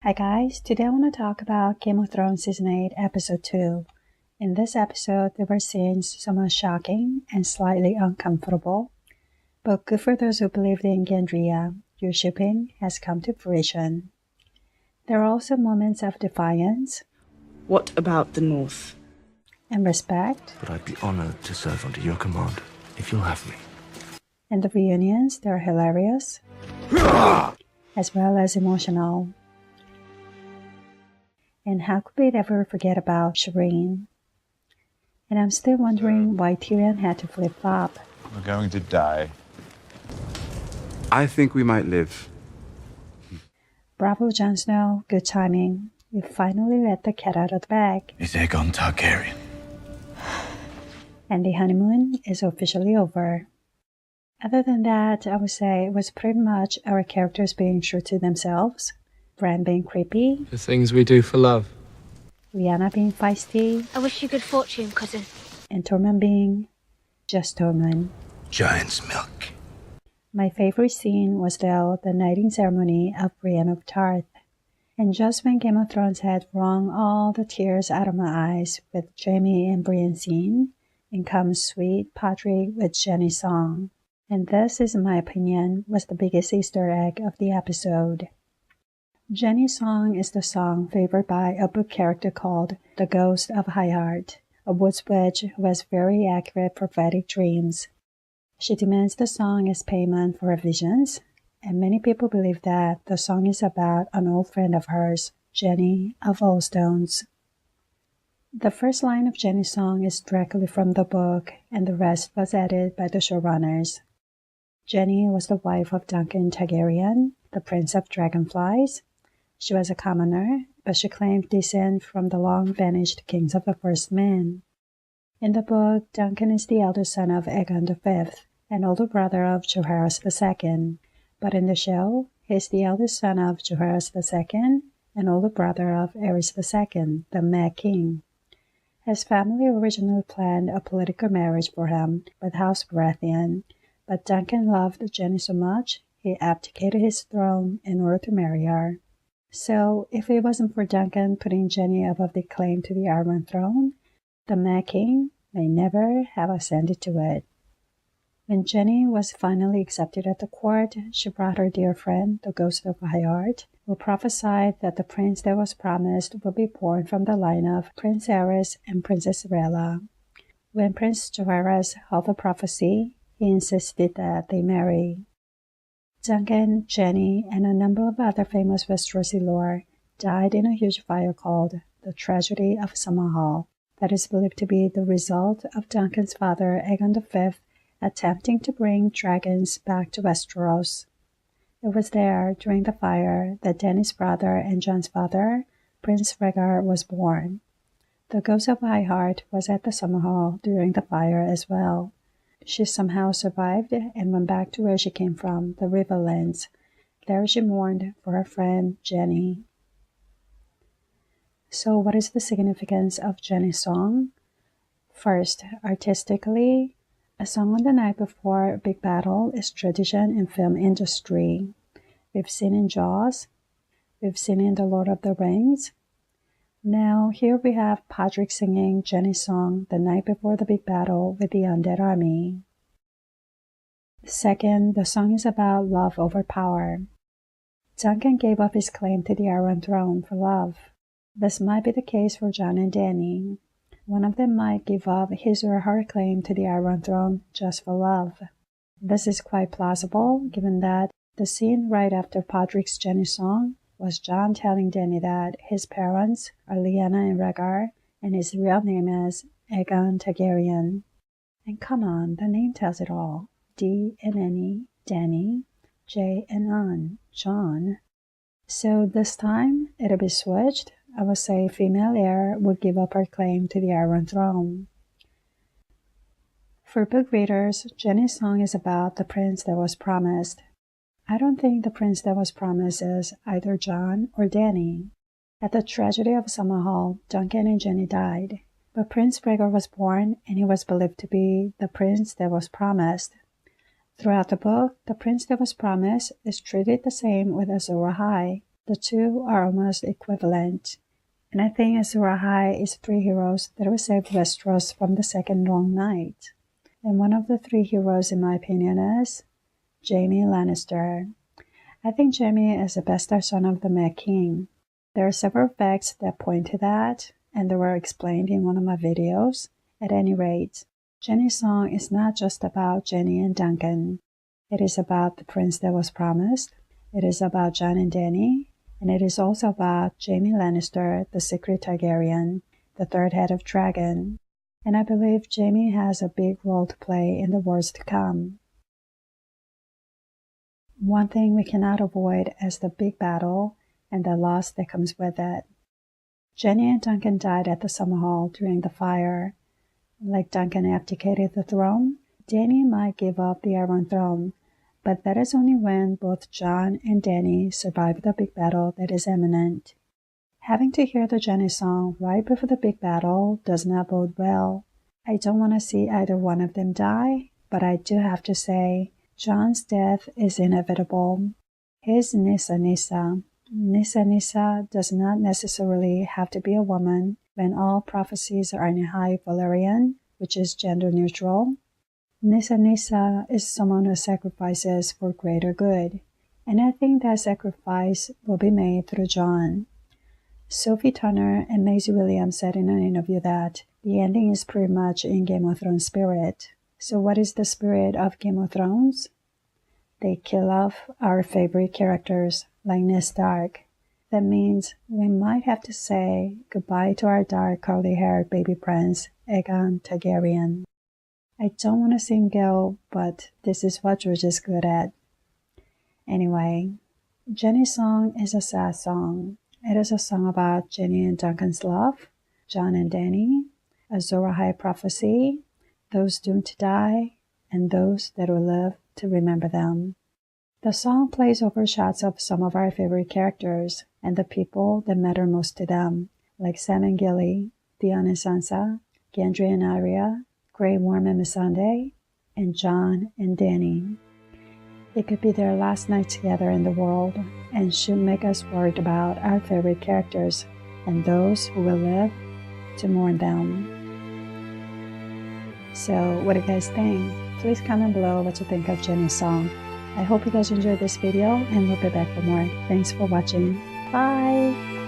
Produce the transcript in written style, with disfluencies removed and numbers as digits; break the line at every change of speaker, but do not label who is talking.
Hi guys, today I want to talk about Game of Thrones Season 8, Episode 2. In this episode, there were scenes somewhat shocking and slightly uncomfortable, but good for those who believed in Gendria. Your shipping has come to fruition. There are also moments of defiance.
What about the North?
And respect.
But I'd be honored to serve under your command, if you'll have me.
And the reunions, they're hilarious, as well as emotional. And how could we ever forget about Shireen? And I'm still wondering why Tyrion had to flip-flop.
We're going to die.
I think we might live.
Bravo, Jon Snow. Good timing. You finally let the cat out of the bag.
It's Aegon Targaryen.
And the honeymoon is officially over. Other than that, I would say it was pretty much our characters being true to themselves, Bran being creepy,
The things we do for love.
Lyanna being feisty,
I wish you good fortune, cousin.
and Tormund being just Tormund.
Giant's milk.
My favorite scene was though the knighting ceremony of Brienne of Tarth. And just when Game of Thrones had wrung all the tears out of my eyes with Jaime and Brienne scene, in comes sweet Podrick with Jenny's song. And this, is in my opinion, was the biggest Easter egg of the episode. Jenny's song is the song favored by a book character called The Ghost of High Heart, a woods witch who has very accurate prophetic dreams. She demands the song as payment for her visions, and many people believe that the song is about an old friend of hers, Jenny of Oldstones. The first line of Jenny's song is directly from the book, and the rest was added by the showrunners. Jenny was the wife of Duncan Targaryen, the Prince of Dragonflies. She was a commoner, but she claimed descent from the long-vanished kings of the First Men. In the book, Duncan is the elder son of Aegon V, and older brother of Jaehaerys II, but in the show, he is the eldest son of Jaehaerys II and older brother of Aerys II, the Mad King. His family originally planned a political marriage for him with House Baratheon, but Duncan loved Jenny so much, he abdicated his throne in order to marry her. So, if it wasn't for Duncan putting Jenny above the claim to the Iron Throne, the Mad King may never have ascended to it. When Jenny was finally accepted at the court, she brought her dear friend, the Ghost of High Heart, who prophesied that the prince that was promised would be born from the line of Prince Aerys and Princess Rhaella. When Prince Jaehaerys heard the prophecy, he insisted that they marry. Duncan, Jenny, and a number of other famous Westerosi lore died in a huge fire called the Tragedy of Summerhall, that is believed to be the result of Duncan's father, Aegon V, attempting to bring dragons back to Westeros. It was there, during the fire, that Dany's brother and Jon's father, Prince Rhaegar, was born. The Ghost of High Heart was at the Summerhall during the fire as well. She somehow survived and went back to where she came from, the Riverlands. There she mourned for her friend Jenny. So what is the significance of Jenny's song? First, artistically, a song on the night before a big battle is tradition in film industry. We've seen in Jaws, we've seen in The Lord of the Rings. Now here we have Podrick singing Jenny's song the night before the big battle with the undead army. Second, the song is about love over power. Duncan gave up his claim to the Iron Throne for love. This might be the case for Jon and Dany. One of them might give up his or her claim to the Iron Throne just for love. This is quite plausible, given that the scene right after Podrick's Jenny song was Jon telling Dany that his parents are Lyanna and Rhaegar, and his real name is Aegon Targaryen. And come on, the name tells it all. D and N-E, Dany, J and N, Jon. So this time, it'll be switched. I would say female heir would give up her claim to the Iron Throne. For book readers, Jenny's song is about the prince that was promised. I don't think the prince that was promised is either Jon or Dany. At the tragedy of Summerhall, Duncan and Jenny died, but Prince Rhaegar was born and he was believed to be the prince that was promised. Throughout the book, the prince that was promised is treated the same with Azor Ahai, The two are almost equivalent. And I think Azor Ahai is 3 heroes that will save Westeros from the second long night. And one of the 3 heroes, in my opinion, is Jaime Lannister. I think Jaime is the bastard son of the Mad King. There are several facts that point to that, and they were explained in one of my videos. At any rate, Jenny's song is not just about Jenny and Duncan. It is about the prince that was promised. It is about Jon and Dany. And it is also about Jaime Lannister, the secret Targaryen, the third head of dragon. And I believe Jaime has a big role to play in the wars to come. One thing we cannot avoid is the big battle and the loss that comes with it. Jenny and Duncan died at the Summerhall during the fire. Like Duncan abdicated the throne, Dany might give up the Iron Throne, but that is only when both Jon and Dany survive the big battle that is imminent. Having to hear the Jenny song right before the big battle does not bode well. I don't want to see either one of them die, but I do have to say, Jon's death is inevitable. His Nissa Nissa. Nissa Nissa does not necessarily have to be a woman when all prophecies are in High Valyrian, which is gender neutral. Nissa Nissa is someone who sacrifices for greater good, and I think that sacrifice will be made through Jon. Sophie Turner and Maisie Williams said in an interview that the ending is pretty much in Game of Thrones spirit. So what is the spirit of Game of Thrones? They kill off our favorite characters, like Ned Stark. That means we might have to say goodbye to our dark curly-haired baby prince, Aegon Targaryen. I don't want to see him go, but this is what George is good at. Anyway, Jenny's song is a sad song. It is a song about Jenny and Duncan's love, Jon and Dany, Azor Ahai prophecy, those doomed to die, and those that will live to remember them. The song plays over shots of some of our favorite characters and the people that matter most to them, like Sam and Gilly, Theon and Sansa, Gendry and Arya, Grey Worm and Missandei, and Jon and Dany. It could be their last night together in the world and should make us worried about our favorite characters and those who will live to mourn them. So, what do you guys think? Please comment below what you think of Jenny's song. I hope you guys enjoyed this video and we'll be back for more. Thanks for watching. Bye!